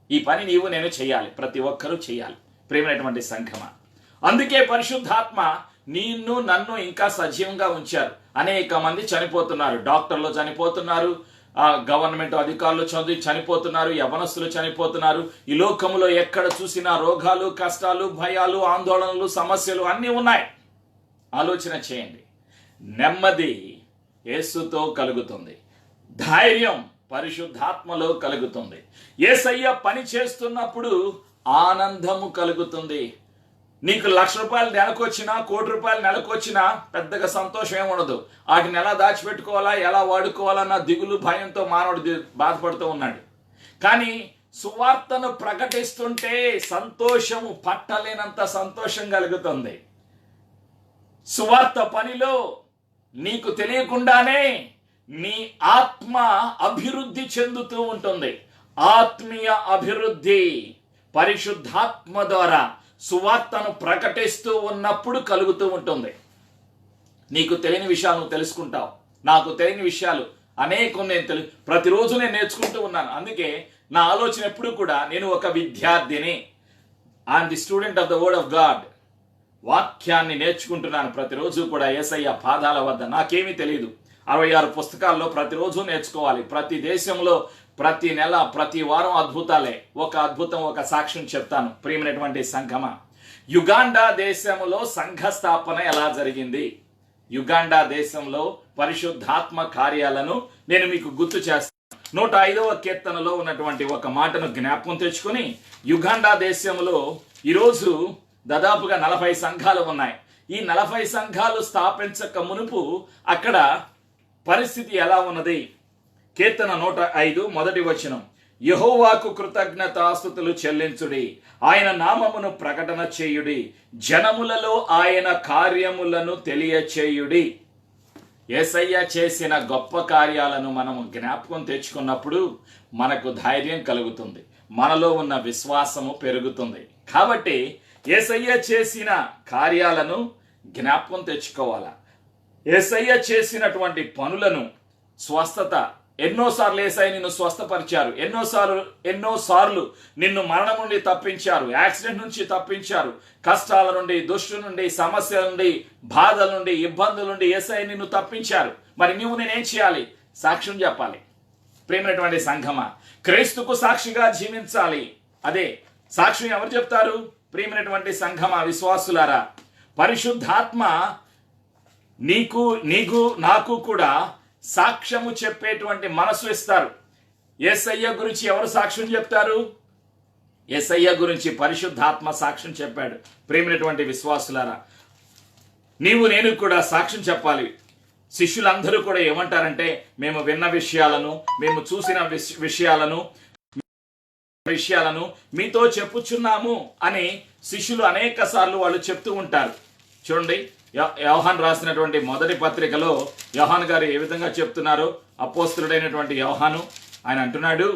ఈ పని నీవు నేను చేయాలి, ప్రతి ఒక్కరూ చేయాలి. ప్రేమైనటువంటి సంఘమా, అందుకే పరిశుద్ధాత్మ నిన్ను నన్ను ఇంకా సజీవంగా ఉంచారు. అనేక మంది చనిపోతున్నారు, డాక్టర్లు చనిపోతున్నారు, గవర్నమెంట్ అధికారులు చనిపోతున్నారు, యవనస్తులు చనిపోతున్నారు. ఈ లోకములో ఎక్కడ చూసినా రోగాలు, కష్టాలు, భయాలు, ఆందోళనలు, సమస్యలు అన్నీ ఉన్నాయి. ఆలోచన చేయండి. నెమ్మది యేసుతో కలుగుతుంది, ధైర్యం పరిశుద్ధాత్మలో కలుగుతుంది. యేసయ్య పని చేస్తున్నప్పుడు ఆనందము కలుగుతుంది. నీకు 1,00,000 రూపాయలు నెలకొచ్చినా, 1,00,00,000 రూపాయలు నెలకొచ్చినా పెద్దగా సంతోషం ఏమి ఉండదు. వాటిని ఎలా దాచిపెట్టుకోవాలా, ఎలా వాడుకోవాలన్న దిగులు, భయంతో మానవుడు బాధపడుతూ ఉన్నాడు. కానీ సువార్తను ప్రకటిస్తుంటే సంతోషము, పట్టలేనంత సంతోషం కలుగుతుంది. సువార్త పనిలో నీకు తెలియకుండానే నీ ఆత్మ అభివృద్ధి చెందుతూ ఉంటుంది. ఆత్మీయ అభివృద్ధి పరిశుద్ధాత్మ ద్వారా సువార్తను ప్రకటిస్తూ ఉన్నప్పుడు కలుగుతూ ఉంటుంది. నీకు తెలియని విషయాలు నువ్వు తెలుసుకుంటావు. నాకు తెలియని విషయాలు అనేకం ప్రతిరోజు నేను నేర్చుకుంటూ ఉన్నాను. అందుకే నా ఆలోచన ఎప్పుడు కూడా నేను ఒక విద్యార్థిని, I'm the student of the word of God. వాక్యాన్ని నేర్చుకుంటున్నాను ప్రతిరోజు కూడా యేసయ్య పాదాల వద్ద. నాకేమీ తెలియదు. 66 పుస్తకాల్లో ప్రతిరోజు నేర్చుకోవాలి. ప్రతి దేశంలో ప్రతి నెల ప్రతి వారం అద్భుతాలే. ఒక అద్భుతం, ఒక సాక్ష్యం చెప్తాను. ప్రియమైనటువంటి సంఘమా, యుగాండా దేశంలో సంఘ స్థాపన ఎలా జరిగింది, యుగాండా దేశంలో పరిశుద్ధాత్మ కార్యాలను నేను మీకు గుర్తు చేస్తాను. 105వ కీర్తనలో ఉన్నటువంటి ఒక మాటను జ్ఞాపకం తెచ్చుకొని, యుగాండా దేశంలో ఈరోజు దాదాపుగా 40 సంఘాలు ఉన్నాయి. ఈ 40 సంఘాలు స్థాపించక మునుపు అక్కడ పరిస్థితి ఎలా ఉన్నది? కీర్తన 105 మొదటి వచనం, యెహోవాకు కృతజ్ఞతాస్తుతులు చెల్లించుడి, ఆయన నామమును ప్రకటన చేయుడి, జనములలో ఆయన కార్యములను తెలియచేయుడి. యేసయ్య చేసిన గొప్ప కార్యాలను మనము జ్ఞాపకం తెచ్చుకున్నప్పుడు మనకు ధైర్యం కలుగుతుంది, మనలో ఉన్న విశ్వాసము పెరుగుతుంది. కాబట్టి యేసయ్య చేసిన కార్యాలను జ్ఞాపకం తెచ్చుకోవాలా. యేసయ్య చేసినటువంటి పనులను, స్వస్థత, ఎన్నోసార్లు యేసయ్య నిన్ను స్వస్థపరిచారు, ఎన్నోసార్లు నిన్ను మరణం నుండి తప్పించారు, యాక్సిడెంట్ నుంచి తప్పించారు, కష్టాల నుండి, దుష్టు నుండి, సమస్యల నుండి, బాధల నుండి, ఇబ్బందుల నుండి యేసయ్య నిన్ను తప్పించారు. మరి నువ్వు నేనేం చేయాలి? సాక్ష్యం చెప్పాలి. ప్రేమైనటువంటి సంఘమా, క్రీస్తుకు సాక్షిగా జీవించాలి. అదే సాక్ష్యం ఎవరు చెప్తారు? ప్రియమైనటువంటి సంఘమా, విశ్వాసులారా, పరిశుద్ధాత్మ నీకు నాకు కూడా సాక్ష్యము చెప్పేటువంటి మనసు ఇస్తారు. యేసయ్య గురించి ఎవరు సాక్ష్యం చెప్తారు? యేసయ్య గురించి పరిశుద్ధాత్మ సాక్ష్యం చెప్పాడు. ప్రియమైనటువంటి విశ్వాసులారా, నేను కూడా సాక్ష్యం చెప్పాలి. శిష్యులందరూ కూడా ఏమంటారంటే, మేము విన్న విషయాలను, మేము చూసిన విషయాలను మీతో చెప్పుచున్నాము అని శిష్యులు అనేక సార్లు వాళ్ళు చెప్తూ ఉంటారు. చూడండి, యోహాన్ రాసినటువంటి మొదటి పత్రికలో యోహాన్ గారు ఏ విధంగా చెప్తున్నారు? అపోస్తలుడైనటువంటి యోహాను ఆయన అంటున్నాడు,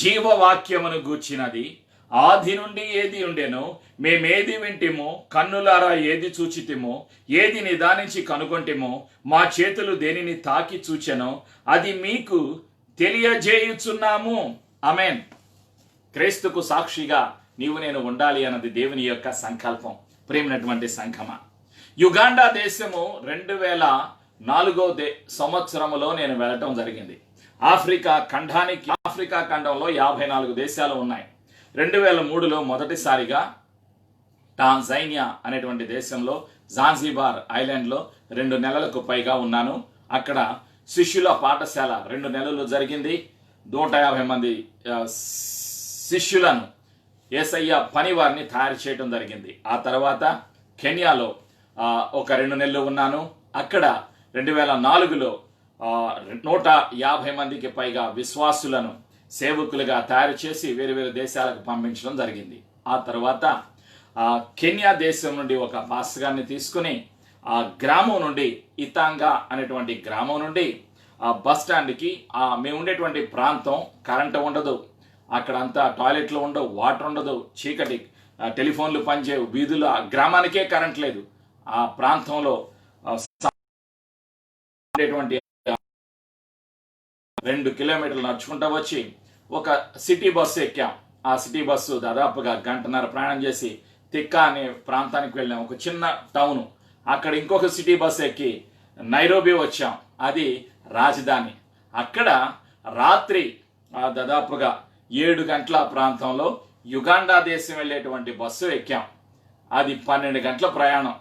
జీవవాక్యమును గూర్చినది ఆది నుండి ఏది ఉండెనో, మేమేది వింటిమో, కన్నులారా ఏది చూచితిమో, ఏది నిదానించి కనుగొంటిమో, మా చేతులు దేనిని తాకి చూచెనో అది మీకు తెలియజేయుచున్నాము. ఆమేన్. క్రీస్తుకు సాక్షిగా నేను ఉండాలి అన్నది దేవుని యొక్క సంకల్పం. ప్రేమైనటువంటి సంఘమా, యుగాండా దేశము 2004 సంవత్సరములో నేను వెళ్ళటం జరిగింది. ఆఫ్రికా ఖండంలో 54 దేశాలు ఉన్నాయి. 2003లో మొదటిసారిగా టాంజానియా అనేటువంటి దేశంలో జాంజిబార్ ఐలాండ్లో 2 నెలలకు పైగా ఉన్నాను. అక్కడ శిష్యుల పాఠశాల 2 నెలలు జరిగింది. 150 మంది శిష్యులను, యేసయ్య పని వారిని తయారు చేయడం జరిగింది. ఆ తర్వాత కెన్యాలో ఒక 2 నెలలు ఉన్నాను. అక్కడ 2004లో 150 మందికి పైగా విశ్వాసులను సేవకులుగా తయారు చేసి వేరు దేశాలకు పంపించడం జరిగింది. ఆ తర్వాత కెన్యా దేశం నుండి ఒక పాస్టర్ గారిని తీసుకుని ఆ గ్రామం నుండి, ఇతాంగా అనేటువంటి గ్రామం నుండి ఆ బస్ స్టాండ్కి, మేము ఉండేటువంటి ప్రాంతం కరెంటు ఉండదు, అక్కడంతా టాయిలెట్లు ఉండవు, వాటర్ ఉండదు, చీకటి, టెలిఫోన్లు పనిచేయవు, వీధులు, ఆ గ్రామానికే కరెంట్ లేదు. ఆ ప్రాంతంలో ఉండేటువంటి 2 కిలోమీటర్లు నడుచుకుంటూ వచ్చి ఒక సిటీ బస్సు ఎక్కాం. ఆ సిటీ బస్సు దాదాపుగా 1.5 గంటల ప్రయాణం చేసి తిక్కా అనే ప్రాంతానికి వెళ్ళాం, ఒక చిన్న టౌను. అక్కడ ఇంకొక సిటీ బస్సు ఎక్కి నైరోబీ వచ్చాం, అది రాజధాని. అక్కడ రాత్రి దాదాపుగా 7 గంటల ప్రాంతంలో యుగాండా దేశం వెళ్ళేటువంటి బస్సు ఎక్కాం. అది 12 గంటల ప్రయాణం.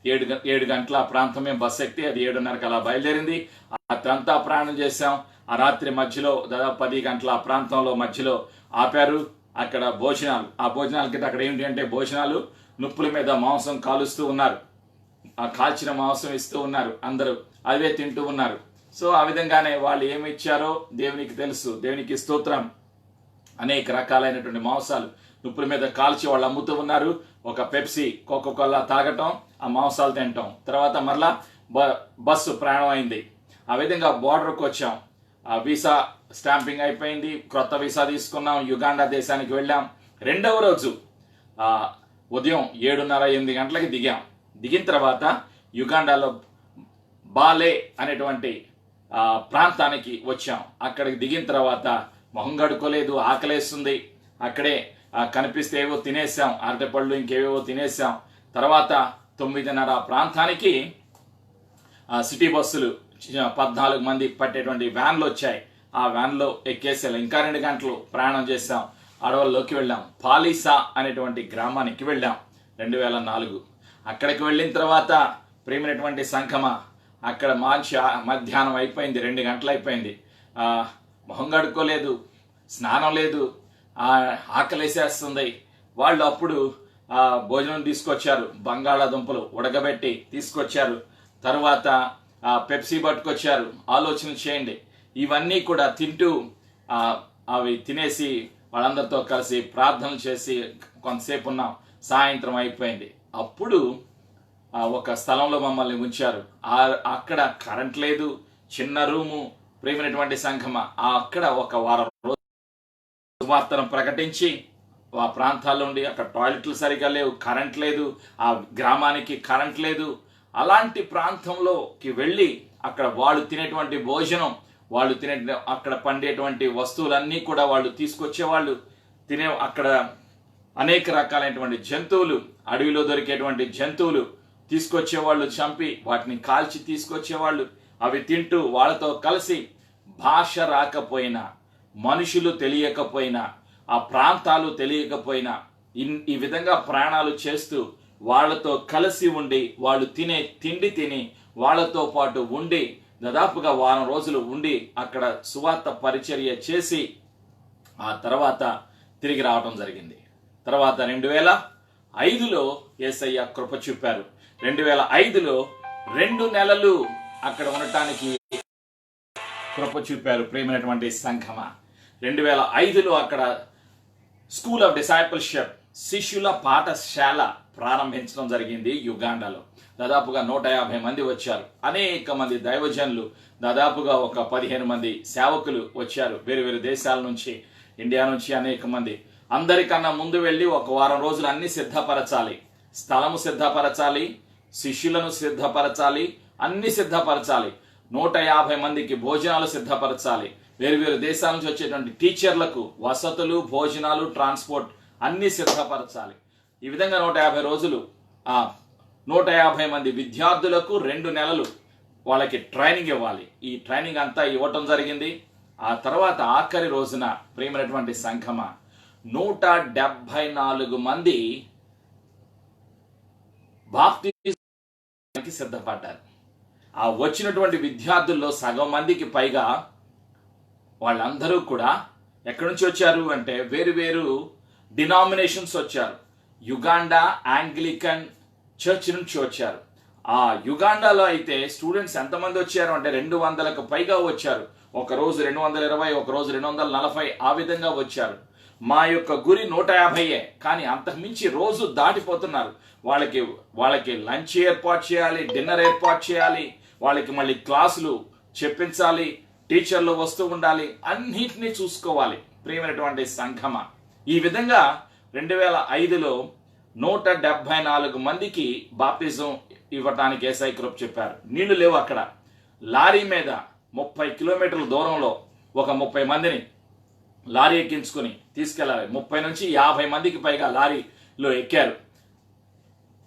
7 గంటల ప్రాంతమే బస్సు ఎక్కితే అది 7:30కి అలా బయలుదేరింది. అదంతా ప్రయాణం చేశాం. ఆ రాత్రి మధ్యలో దాదాపు 10 గంటల ప్రాంతంలో మధ్యలో ఆపారు. అక్కడ భోజనాలు, ఆ భోజనాలకి అక్కడ ఏంటి అంటే భోజనాలు, నుప్పుల మీద మాంసం కాలుస్తూ ఉన్నారు, ఆ కాల్చిన మాంసం ఇస్తూ ఉన్నారు, అందరూ అవే తింటూ ఉన్నారు. సో ఆ విధంగానే వాళ్ళు ఏమి ఇచ్చారో దేవునికి తెలుసు, దేవునికి స్తోత్రం. అనేక రకాలైనటువంటి మాంసాలు నుప్పుల మీద కాల్చి వాళ్ళు అమ్ముతూ ఉన్నారు. ఒక పెప్సీ, కోకోకోలా తాగటం, ఆ మాంసాలు తినటం. తర్వాత మరలా బస్సు ప్రయాణం అయింది. ఆ విధంగా బోర్డర్కి వచ్చాం. ఆ వీసా స్టాంపింగ్ అయిపోయింది, క్రొత్త వీసా తీసుకున్నాం, యుగాండా దేశానికి వెళ్ళాం. 2వ రోజు ఉదయం 7:30-8 గంటలకి దిగాం. దిగిన తర్వాత యుగాండాలో బాలే అనేటువంటి ప్రాంతానికి వచ్చాం. అక్కడికి దిగిన తర్వాత మొహం కడుక్కోలేదు, ఆకలేస్తుంది. అక్కడే కనిపిస్తే ఏవో తినేసాం, అరటిపళ్ళు ఇంకేవేవో తినేసాం. తర్వాత 9:30 ప్రాంతానికి సిటీ బస్సులు 14 మంది పట్టేటువంటి వ్యాన్లు వచ్చాయి. ఆ వ్యాన్లో ఎక్కేసాం. ఇంకా 2 గంటలు ప్రయాణం చేసాం. అడవుల్లోకి వెళ్ళాం. పాలీసా అనేటువంటి గ్రామానికి వెళ్ళాం. 2004 అక్కడికి వెళ్ళిన తర్వాత ప్రేమైనటువంటి సంఘమ, అక్కడ మధ్యాహ్నం అయిపోయింది, 2 గంటలు అయిపోయింది. మొహం కడుక్కోలేదు, స్నానం లేదు, ఆకలేసేస్తుంది. వాళ్ళు అప్పుడు భోజనం తీసుకొచ్చారు, బంగాళాదుంపలు ఉడకబెట్టి తీసుకొచ్చారు. తర్వాత పెప్సీ పట్టుకొచ్చారు. ఆలోచన చేయండి. ఇవన్నీ కూడా తింటూ అవి తినేసి వాళ్ళందరితో కలిసి ప్రార్థనలు చేసి కొంతసేపు ఉన్నాం. సాయంత్రం అయిపోయింది. అప్పుడు ఒక స్థలంలో మమ్మల్ని ఉంచారు. అక్కడ కరెంట్ లేదు, చిన్న రూము. ప్రేమైనటువంటి సంఘమ, అక్కడ ఒక వారం రోజు సువార్తను ప్రకటించి ఆ ప్రాంతాల్లో ఉండి, అక్కడ టాయిలెట్లు సరిగా లేవు, కరెంట్ లేదు, ఆ గ్రామానికి కరెంట్ లేదు. అలాంటి ప్రాంతంలోకి వెళ్ళి అక్కడ వాళ్ళు తినేటువంటి భోజనం, వాళ్ళు అక్కడ పండేటువంటి వస్తువులన్నీ కూడా వాళ్ళు తీసుకొచ్చేవాళ్ళు. అక్కడ అనేక రకాలైనటువంటి జంతువులు, అడవిలో దొరికేటువంటి జంతువులు తీసుకొచ్చేవాళ్ళు, చంపి వాటిని కాల్చి తీసుకొచ్చేవాళ్ళు. అవి తింటూ వాళ్ళతో కలిసి, భాష రాకపోయినా, మనుషులు తెలియకపోయినా, ఆ ప్రాంతాలు తెలియకపోయినా, ఈ విధంగా ప్రయాణాలు చేస్తూ వాళ్ళతో కలిసి ఉండి, వాళ్ళు తినే తిండి తిని వాళ్ళతో పాటు ఉండి, దాదాపుగా వారం రోజులు ఉండి అక్కడ సువార్త పరిచర్య చేసి ఆ తర్వాత తిరిగి రావడం జరిగింది. తర్వాత 2005లో యేసయ్య కృప చూపారు. 2005లో 2 నెలలు అక్కడ ఉండటానికి కృప చూపారు. ప్రేమైనటువంటి సంఘమ, 2005లో అక్కడ స్కూల్ ఆఫ్ డిసైపుల్షిప్, శిష్యుల పాఠశాల ప్రారంభించడం జరిగింది యుగాండాలో. దాదాపుగా 150 మంది వచ్చారు. అనేక మంది దైవజనులు, దాదాపుగా ఒక 15 మంది సేవకులు వచ్చారు. వేరు వేరు దేశాల నుంచి, ఇండియా నుంచి అనేక మంది. అందరికన్నా ముందు వెళ్ళి ఒక వారం రోజులు అన్ని సిద్ధపరచాలి. స్థలము సిద్ధపరచాలి, శిష్యులను సిద్ధపరచాలి, అన్ని సిద్ధపరచాలి. 150 మందికి భోజనాలు సిద్ధపరచాలి. వేరు వేరు దేశాల నుంచి వచ్చేటువంటి టీచర్లకు వసతులు, భోజనాలు, ట్రాన్స్పోర్ట్ అన్ని సిద్ధపరచాలి. ఈ విధంగా 150 రోజులు 150 మంది విద్యార్థులకు 2 నెలలు వాళ్ళకి ట్రైనింగ్ ఇవ్వాలి. ఈ ట్రైనింగ్ అంతా ఇవ్వటం జరిగింది. ఆ తర్వాత ఆఖరి రోజున ప్రేమైనటువంటి సంఘమ 174 మంది బాప్తిజానికి సిద్ధపడ్డారు. ఆ వచ్చినటువంటి విద్యార్థుల్లో సగం మందికి పైగా వాళ్ళందరూ కూడా ఎక్కడి నుంచి వచ్చారు అంటే వేరు వేరు డినామినేషన్స్ వచ్చారు. యుగాండా యాంగ్లికన్ చర్చ్ నుంచి వచ్చారు. ఆ యుగాండాలో అయితే స్టూడెంట్స్ ఎంతమంది వచ్చారు అంటే 200కు పైగా వచ్చారు. ఒకరోజు 220, ఒకరోజు 240, ఆ విధంగా వచ్చారు. మా యొక్క గురి 150, కానీ అంతకుమించి రోజు దాటిపోతున్నారు. వాళ్ళకి లంచ్ ఏర్పాటు చేయాలి, డిన్నర్ ఏర్పాటు చేయాలి, వాళ్ళకి మళ్ళీ క్లాసులు చెప్పించాలి, టీచర్లు వస్తూ ఉండాలి, అన్నిటినీ చూసుకోవాలి. ప్రియమైనటువంటి సంఘమ, ఈ విధంగా 2005లో 174 మందికి బాప్తిజం ఇవ్వటానికి యేసయ్య కృప చెప్పారు. నీళ్లు లేవు అక్కడ. లారీ మీద 30 కిలోమీటర్ల దూరంలో ఒక 30 మందిని లారీ ఎక్కించుకుని తీసుకెళ్ళాలి. 30 నుంచి 50 మందికి పైగా లారీలో ఎక్కారు.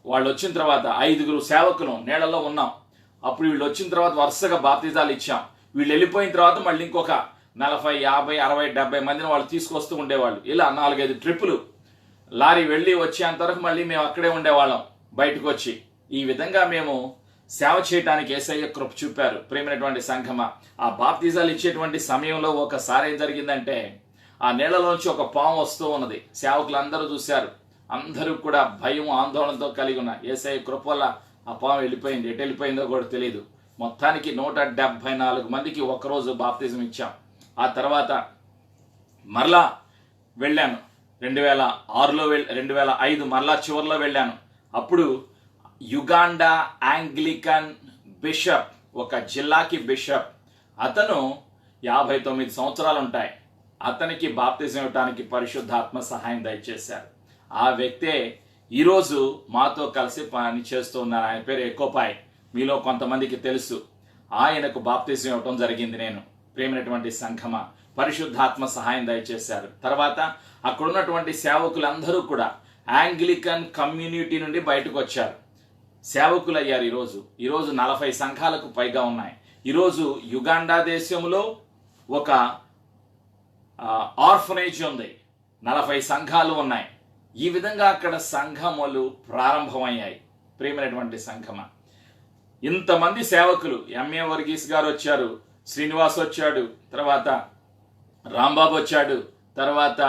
వాళ్ళు వచ్చిన తర్వాత 5 సేవకులు నీళ్లలో ఉన్నాం. అప్పుడు వీళ్ళు వచ్చిన తర్వాత వరుసగా బాప్తిజాలు ఇచ్చాం. వీళ్ళు వెళ్ళిపోయిన తర్వాత మళ్ళీ ఇంకొక 40, 50, 60, 70 మందిని వాళ్ళు తీసుకొస్తూ ఉండేవాళ్ళు. ఇలా 4-5 ట్రిప్పులు లారీ వెళ్ళి వచ్చేంత వరకు మళ్ళీ మేము అక్కడే ఉండేవాళ్ళం బయటకు వచ్చి. ఈ విధంగా మేము సేవ చేయడానికి యేసయ్య కృప చూపారు. ప్రేమైనటువంటి సంఘమ, ఆ బాప్తిజాలు ఇచ్చేటువంటి సమయంలో ఒకసారి ఏం జరిగిందంటే ఆ నీళ్లలోంచి ఒక పాము వస్తూ ఉన్నది. సేవకులు అందరూ చూశారు. అందరూ కూడా భయం, ఆందోళనతో కలిగి ఉన్నారు. యేసయ్య కృప వల్ల ఆ పాము వెళ్ళిపోయింది. ఎటు వెళ్ళిపోయిందో కూడా తెలియదు. మొత్తానికి 174 మందికి ఒకరోజు బాప్తిజం ఇచ్చాం. ఆ తర్వాత మరలా వెళ్ళాను. 2006లో 2005 మరలా చివరిలో వెళ్ళాను. అప్పుడు యుగాండా యాంగ్లికన్ బిషప్, ఒక జిల్లాకి బిషప్, అతను 59 సంవత్సరాలు ఉంటాయి. అతనికి బాప్తిజం ఇవ్వడానికి పరిశుద్ధాత్మ సహాయం దయచేశారు. ఆ వ్యక్తే ఈరోజు మాతో కలిసి పని చేస్తూ ఉన్నారు. ఆయన పేరు ఎకోపాయ్. మీలో కొంతమందికి తెలుసు. ఆయనకు బాప్తిజం ఇవ్వటం జరిగింది నేను. ప్రేమైనటువంటి సంఘమ, పరిశుద్ధాత్మ సహాయం దయచేశారు. తర్వాత అక్కడ ఉన్నటువంటి సేవకులందరూ కూడా యాంగ్లికన్ కమ్యూనిటీ నుండి బయటకు వచ్చారు, సేవకులు అయ్యారు. ఈరోజు 40 సంఘాలకు పైగా ఉన్నాయి. ఈరోజు యుగాండా దేశంలో ఒక ఆర్ఫనేజ్ ఉంది, 40 సంఘాలు ఉన్నాయి. ఈ విధంగా అక్కడ సంఘములు ప్రారంభమయ్యాయి. ప్రియమైనటువంటి సంఘమా, ఇంతమంది సేవకులు, ఎంఏ వర్గీస్ గారు వచ్చారు, శ్రీనివాస్ వచ్చాడు, తర్వాత రాంబాబు వచ్చాడు, తర్వాత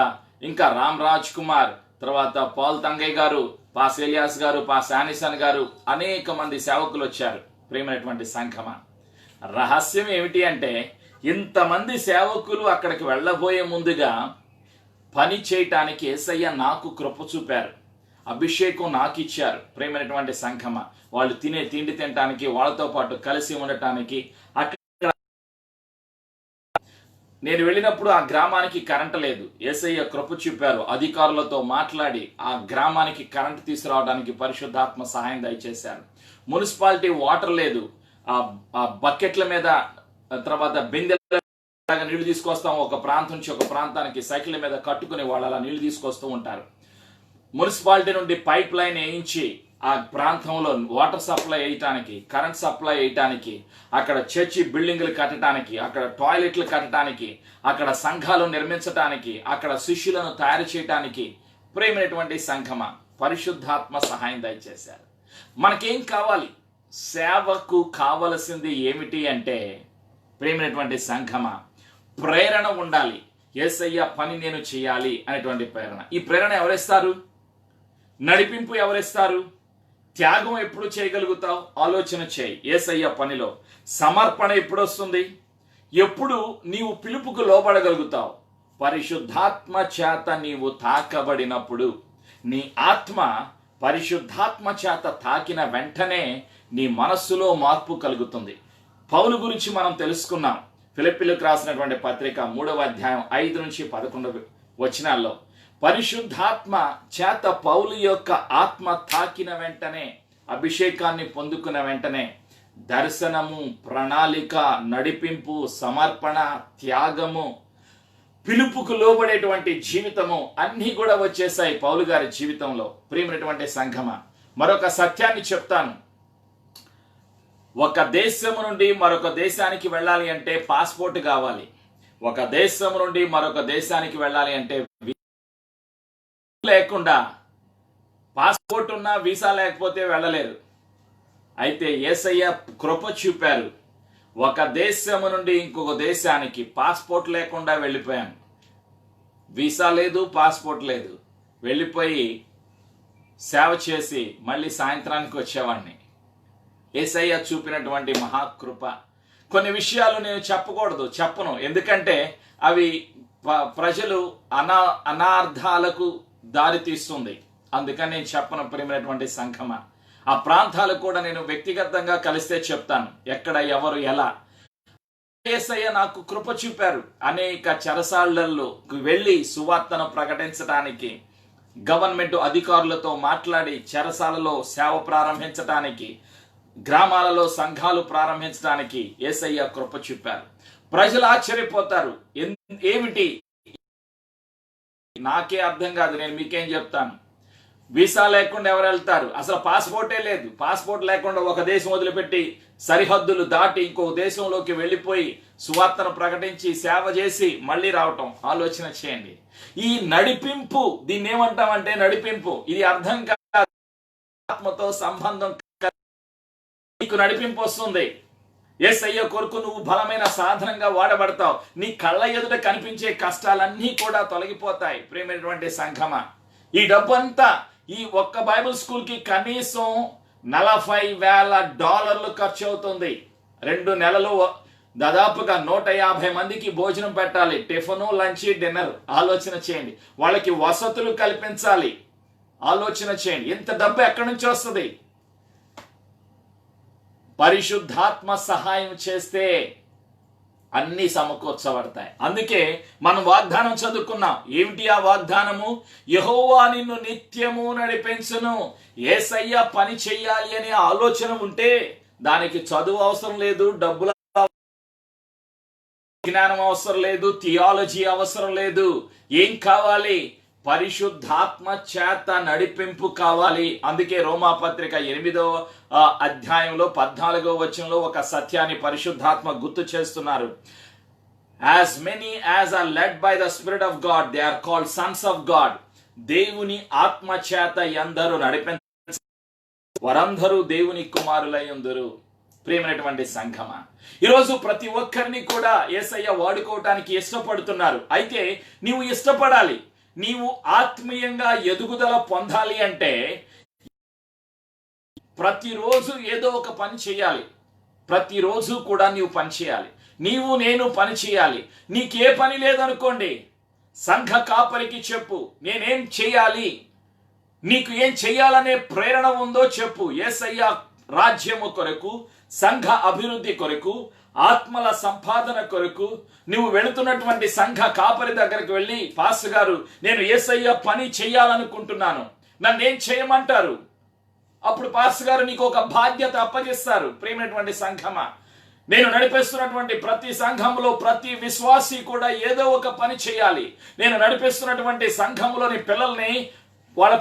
ఇంకా రామ్ రాజ్ కుమార్, తర్వాత పాల్ తంగయ్య గారు, పాస్ ఎలియాస్ గారు, పాస్ ఆనిసన్ గారు, అనేక మంది సేవకులు వచ్చారు. ప్రియమైనటువంటి సంఘమా, రహస్యం ఏమిటి అంటే ఇంతమంది సేవకులు అక్కడికి వెళ్ళబోయే ముందుగా పని చేయటానికి యేసయ్య నాకు కృప చూపారు, అభిషేకం నాకు ఇచ్చారు. ప్రియమైనటువంటి సంఘమా, వాళ్ళు తినే తిండి తినటానికి, వాళ్ళతో పాటు కలిసి ఉండటానికి. అక్కడ నేను వెళ్ళినప్పుడు ఆ గ్రామానికి కరెంట్ లేదు, యేసయ్య కృప చూపారు. అధికారులతో మాట్లాడి ఆ గ్రామానికి కరెంట్ తీసుకురావడానికి పరిశుద్ధాత్మ సహాయం దయచేశారు. మున్సిపాలిటీ వాటర్ లేదు, ఆ బకెట్ల మీద, తర్వాత బిందెల నీళ్లు తీసుకొస్తాం, ఒక ప్రాంతం నుంచి ఒక ప్రాంతానికి సైకిల్ మీద కట్టుకుని వాళ్ళు అలా నీళ్లు తీసుకొస్తూ ఉంటారు. మున్సిపాలిటీ నుండి పైప్ లైన్ వేయించి ఆ ప్రాంతంలో వాటర్ సప్లై వేయటానికి, కరెంట్ సప్లై వేయటానికి, అక్కడ చర్చి బిల్డింగ్లు కట్టడానికి, అక్కడ టాయిలెట్లు కట్టడానికి, అక్కడ సంఘాలు నిర్మించటానికి, అక్కడ శిష్యులను తయారు చేయటానికి. ప్రియమైనటువంటి సంఘమా, పరిశుద్ధాత్మ సహాయం దయచేశారు. మనకేం కావాలి? సేవకు కావలసింది ఏమిటి అంటే, ప్రియమైనటువంటి సంఘమా, ప్రేరణ ఉండాలి. యేసయ్య పని నేను చేయాలి అనేటువంటి ప్రేరణ. ఈ ప్రేరణ ఎవరిస్తారు? నడిపింపు ఎవరిస్తారు? త్యాగం ఎప్పుడు చేయగలుగుతావు? ఆలోచన చేయి. యేసయ్య పనిలో సమర్పణ ఎప్పుడు వస్తుంది? ఎప్పుడు నీవు పిలుపుకు లోబడగలుగుతావు? పరిశుద్ధాత్మ చేత నీవు తాకబడినప్పుడు, నీ ఆత్మ పరిశుద్ధాత్మ చేత తాకిన వెంటనే నీ మనస్సులో మార్పు కలుగుతుంది. పౌలు గురించి మనం తెలుసుకున్నాం. ఫిలిప్పీలకు రాసినటువంటి పత్రిక 3వ అధ్యాయం 5 నుంచి 11 వచనాల్లో పరిశుద్ధాత్మ చేత పౌలు యొక్క ఆత్మ తాకిన వెంటనే, అభిషేకాన్ని పొందుకున్న వెంటనే దర్శనము, ప్రణాళిక, నడిపింపు, సమర్పణ, త్యాగము, పిలుపుకు లోబడేటువంటి జీవితము అన్నీ కూడా వచ్చేసాయి పౌలు గారి జీవితంలో. ప్రియమైనటువంటి సంఘమా, మరొక సత్యాన్ని చెప్తాను. ఒక దేశము నుండి మరొక దేశానికి వెళ్ళాలి అంటే పాస్పోర్ట్ కావాలి. ఒక దేశం నుండి మరొక దేశానికి వెళ్ళాలి అంటే లేకుండా, పాస్పోర్ట్ ఉన్నా వీసా లేకపోతే వెళ్ళలేరు. అయితే యేసయ్య కృప చూపారు. ఒక దేశము నుండి ఇంకొక దేశానికి పాస్పోర్ట్ లేకుండా వెళ్ళిపోయాను. వీసా లేదు, పాస్పోర్ట్ లేదు. వెళ్ళిపోయి సేవ చేసి మళ్ళీ సాయంత్రానికి వచ్చేవాడిని. యేసయ్య చూపినటువంటి మహాకృప. కొన్ని విషయాలు నేను చెప్పను, ఎందుకంటే అవి ప్రజలు అనార్థాలకు దారి తీస్తుంది. అందుకని నేను చెప్పను. ప్రియమైనటువంటి సంఘమా, ఆ ప్రాంతాలు కూడా నేను వ్యక్తిగతంగా కలిస్తే చెప్తాను, ఎక్కడ, ఎవరు, ఎలా. యేసయ్య నాకు కృప చూపారు. అనేక చెరసాళ్లలో వెళ్ళి సువార్తను ప్రకటించడానికి, గవర్నమెంట్ అధికారులతో మాట్లాడి చెరసాలలో సేవ ప్రారంభించడానికి, గ్రామాలలో సంఘాలు ప్రారంభించడానికి యేసయ్య కృప చూపారు. ప్రజలు ఆశ్చర్యపోతారు, ఏమిటి, నాకే అర్థం కాదు. నేను మీకేం చెప్తాను, వీసా లేకుండా ఎవరు వెళ్తారు? అసలు పాస్పోర్టే లేదు. పాస్పోర్ట్ లేకుండా ఒక దేశం వదిలిపెట్టి సరిహద్దులు దాటి ఇంకో దేశంలోకి వెళ్ళిపోయి సువార్తను ప్రకటించి సేవ చేసి మళ్ళీ రావటం. ఆలోచన చేయండి. ఈ నడిపింపు, దీన్ని ఏమంటామంటే నడిపింపు. ఇది అర్థం కాదు. ఆత్మతో సంబంధం, నీకు నడిపింపు వస్తుంది. యేసయ్య కొరకు నువ్వు బలమైన సాధనంగా వాడబడతావు. నీ కళ్ళ ఎదుట కనిపించే కష్టాలన్నీ కూడా తొలగిపోతాయి. ప్రియమైనటువంటి సంఘమా, ఈ డబ్బంతా ఈ ఒక్క బైబిల్ స్కూల్ కి కనీసం $40,000 ఖర్చు అవుతుంది. 2 నెలలు దాదాపుగా 150 మందికి భోజనం పెట్టాలి. Tiffin, lunch, dinner. ఆలోచన చేయండి. వాళ్ళకి వసతులు కల్పించాలి. ఆలోచన చేయండి. ఇంత డబ్బు ఎక్కడి నుంచి వస్తుంది? పరిశుద్ధాత్మ సహాయం చేస్తే అన్ని సమకూర్చబడతాయి. అందుకే మనం వాగ్దానం చదువుకున్నాం. ఏమిటి ఆ వాగ్దానము? యెహోవా నిన్ను నిత్యము నడిపించును. యేసయ్య పని చెయ్యాలి అనే ఆలోచన ఉంటే దానికి చదువు అవసరం లేదు, డబ్బులు జ్ఞానం అవసరం లేదు, థియాలజీ అవసరం లేదు. ఏం కావాలి? పరిశుద్ధాత్మ చేత నడిపింపు కావాలి. అందుకే రోమాపత్రిక 8వ అధ్యాయంలో 14వ వచనంలో ఒక సత్యాన్ని పరిశుద్ధాత్మ గుర్తు చేస్తున్నారు. As many as are led by the Spirit of God, they are called sons of God. దేవుని ఆత్మ చేత ఎందరూ నడిపించ వారందరూ దేవుని కుమారులై ఉందురు. ప్రియమైనటువంటి సంఘమా, ఈరోజు ప్రతి ఒక్కరిని కూడా యేసయ్య వాడుకోవటానికి ఇష్టపడుతున్నారు. అయితే నీవు ఇష్టపడాలి. నీవు ఆత్మీయంగా ఎదుగుదల పొందాలి అంటే ప్రతిరోజు ఏదో ఒక పని చేయాలి. ప్రతిరోజు కూడా నీవు పని చేయాలి. నీవు నేను పని చేయాలి. నీకే పని లేదనుకోండి, సంఘ కాపరికి చెప్పు, నేనేం చేయాలి, నీకు ఏం చేయాలనే ప్రేరణ ఉందో చెప్పు. యేసయ్య రాజ్యము కొరకు, సంఘ అభివృద్ధి కొరకు, ఆత్మల సంపాదన కొరకు నువ్వు వెళుతున్నటువంటి సంఘ కాపరి దగ్గరికి వెళ్ళి, పాస్టర్ గారు నేను యేసయ్య పని చేయాలనుకుంటున్నాను, నన్ను ఏం చేయమంటారు? అప్పుడు పాస్టర్ గారు నీకు ఒక బాధ్యత అప్పగిస్తారు. ప్రియమైనటువంటి సంఘమా, నేను నడిపిస్తున్నటువంటి ప్రతి సంఘంలో ప్రతి విశ్వాసి కూడా ఏదో ఒక పని చేయాలి. నేను నడిపిస్తున్నటువంటి సంఘంలోని పిల్లల్ని వాళ్ళ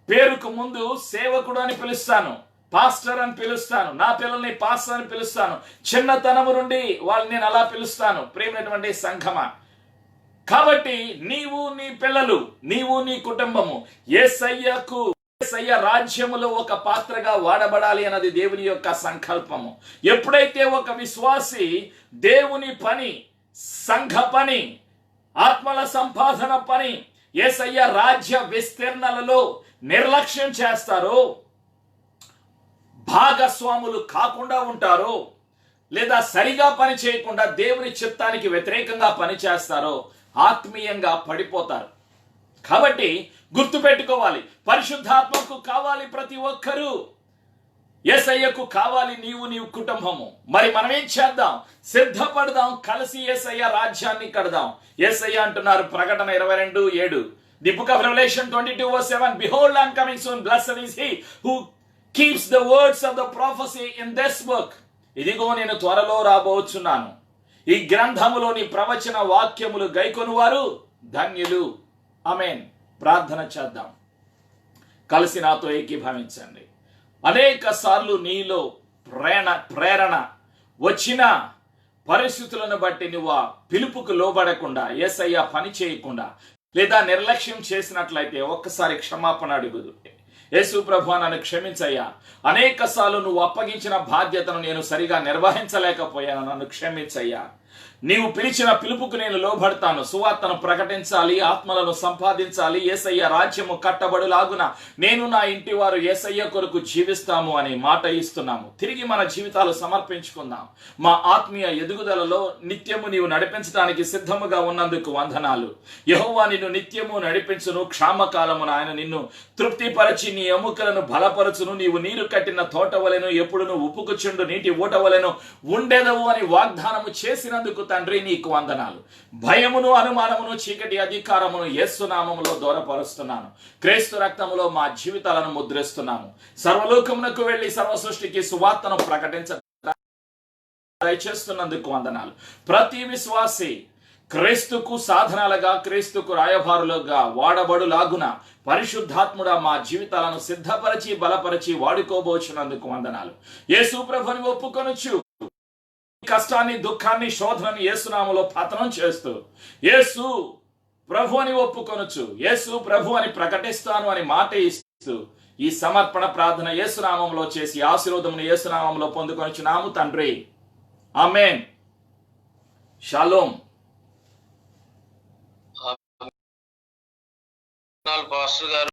పేరుకు ముందు సేవకుడు అని పిలుస్తాను, పాస్టర్ అని పిలుస్తాను. నా పిల్లల్ని పాస్టర్ అని పిలుస్తాను. చిన్నతనము నుండి వాళ్ళని నేను అలా పిలుస్తాను. ప్రియమైనటువంటి సంఘమా, కాబట్టి నీవు నీ పిల్లలు, నీవు నీ కుటుంబము యేసయ్య రాజ్యములో ఒక పాత్రగా వాడబడాలి అన్నది దేవుని యొక్క సంకల్పము. ఎప్పుడైతే ఒక విశ్వాసి దేవుని పని, సంఘ పని, ఆత్మల సంపాదన పని, యేసయ్య రాజ్య విస్తీర్ణలలో నిర్లక్ష్యం చేస్తారో, భాగస్వాములు కాకుండా ఉంటారో, లేదా సరిగా పని చేయకుండా దేవుని చిత్తానికి వ్యతిరేకంగా పని చేస్తారో ఆత్మీయంగా పడిపోతారు. కాబట్టి గుర్తుపెట్టుకోవాలి, పరిశుద్ధాత్మకు కావాలి ప్రతి ఒక్కరూ, యేసయ్యకు కావాలి నీవు కుటుంబము. మరి మనం ఏం చేద్దాం? సిద్ధపడదాం, కలిసి యేసయ్య రాజ్యాన్ని కడదాం. యేసయ్య అంటున్నారు ప్రకటన 22:7, the book of revolution 22:7, behold I am coming soon, blessed is he who keeps the words of the prophecy in this book. ఇదిగో నేను త్వరలో రాబోచున్నాను, ఈ గ్రంథములోని ప్రవచన వాక్యములు గైకొనువారు ధన్యులు. ఆమేన్. ప్రార్థన చేద్దాం. కలిసి నాతో ఏకీభవించండి. అనేక సార్లు నీలో ప్రేరణ వచ్చిన పరిస్థితులను బట్టి నువ్వు ఆ పిలుపుకు లోబడకుండా, యేసయ్య పని చేయకుండా లేదా నిర్లక్ష్యం చేసినట్లయితే ఒక్కసారి క్షమాపణ అడుగుదు. యేసు ప్రభువా నన్ను క్షమించయ్యా, అనేక సార్లు నువ్వు అప్పగించిన బాధ్యతను నేను సరిగా నిర్వహించలేకపోయాను, నన్ను క్షమించయ్యా. నీవు పిలిచిన పిలుపుకు నేను లోబడతాను. సువార్తను ప్రకటించాలి, ఆత్మలను సంపాదించాలి, యేసయ్య రాజ్యము కట్టబడులాగున నేను నా ఇంటి వారు యేసయ్య కొరకు జీవిస్తాము అని మాట ఇస్తున్నాము. తిరిగి మన జీవితాలు సమర్పించుకుందాం. మా ఆత్మీయ ఎదుగుదలలో నిత్యము నీవు నడిపించడానికి సిద్ధముగా ఉన్నందుకు వందనాలు. యెహోవా నిన్ను నిత్యము నడిపించును, క్షామకాలమున ఆయన నిన్ను తృప్తిపరచి నీ ఎముకలను బలపరచును. నీవు నీరు కట్టిన తోట వలెను, ఎప్పుడు నువ్వు ఉప్పుకుచుండు నీటి ఊట వలెను ఉండెదవు అని వాగ్దానము చేసినందుకు తండ్రి నీకు వందనాలు. భయమును, అనుమానమును, చీకటి అధికారమును యేసు నామములో దూరపరుస్తున్నాను. క్రీస్తు రక్తములో మా జీవితాలను ముద్రిస్తున్నాము. సర్వలోకమునకు వెళ్లి సర్వ సృష్టికి సువార్తను దయచేస్తున్నందుకు వందనాలు. ప్రతి విశ్వాసి క్రీస్తుకు సాధనాలుగా, క్రీస్తుకు రాయబారులుగా వాడబడులాగున పరిశుద్ధాత్ముడా మా జీవితాలను సిద్ధపరిచి బలపరిచి వాడుకోబోచున్నందుకు వందనాలు. యేసు ప్రభుని ఒప్పుకొనుచు కష్టాన్ని, దుఃఖాన్ని, శోధనని యేసునామములో పతనం చేస్తూ యేసు ప్రభు అని ఒప్పుకొనుచు, యేసు ప్రభు అని ప్రకటిస్తాను అని మాట ఇస్తూ ఈ సమర్పణ ప్రార్థన యేసునామములో చేసి ఆశీర్వాదమును యేసునామములో పొందుకొనుచున్నాము తండ్రి. ఆమేన్. షాలోమ్. పాస్టర్ గారు